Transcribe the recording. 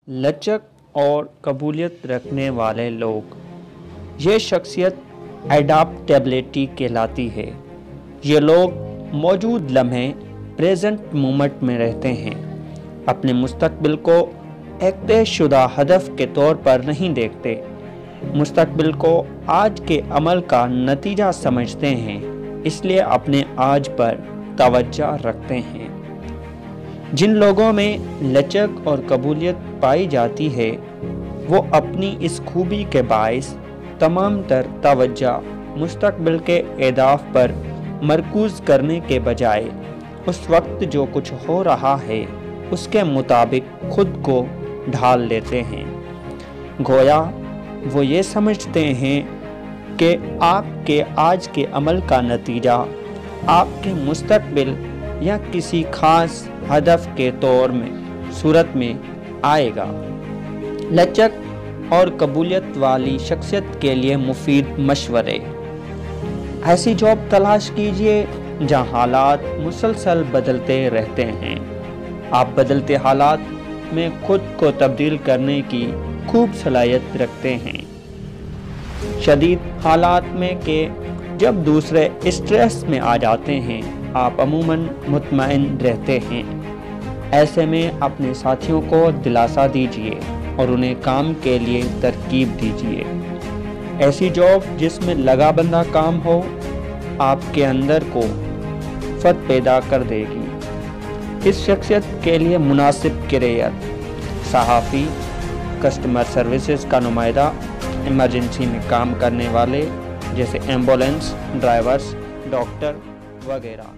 लचक और कबूलियत रखने वाले लोग, ये शख्सियत एडाप्टेबिलिटी कहलाती है। ये लोग मौजूद लम्हे प्रेजेंट मोमेंट में रहते हैं, अपने मुस्तकबिल को एक तयशुदा हदफ के तौर पर नहीं देखते, मुस्तकबिल को आज के अमल का नतीजा समझते हैं, इसलिए अपने आज पर तवज्जो रखते हैं। जिन लोगों में लचक और कबूलियत पाई जाती है वो अपनी इस खूबी के बाइस तमाम तर तवज्जो मुस्तकबिल के अहदाफ पर मरकूज़ करने के बजाय उस वक्त जो कुछ हो रहा है उसके मुताबिक खुद को ढाल लेते हैं। गोया वो ये समझते हैं कि आपके आज के अमल का नतीजा आपके मुस्तकबिल या किसी खास हदफ के तौर में सूरत में आएगा। लचक और कबूलियत वाली शख्सियत के लिए मुफीद मशवरे। ऐसी जॉब तलाश कीजिए जहां हालात मुसलसल बदलते रहते हैं। आप बदलते हालात में खुद को तब्दील करने की खूब सलाहियत रखते हैं। शदीद हालात में के जब दूसरे स्ट्रेस में आ जाते हैं आप अमूमन मुतमईन रहते हैं। ऐसे में अपने साथियों को दिलासा दीजिए और उन्हें काम के लिए तरकीब दीजिए। ऐसी जॉब जिसमें लगा बंदा काम हो आपके अंदर को फत पैदा कर देगी। इस शख्सियत के लिए मुनासिब करियर सहाफ़ी, कस्टमर सर्विसेज का नुमाइंदा, इमरजेंसी में काम करने वाले जैसे एम्बुलेंस ड्राइवर्स, डॉक्टर वगैरह।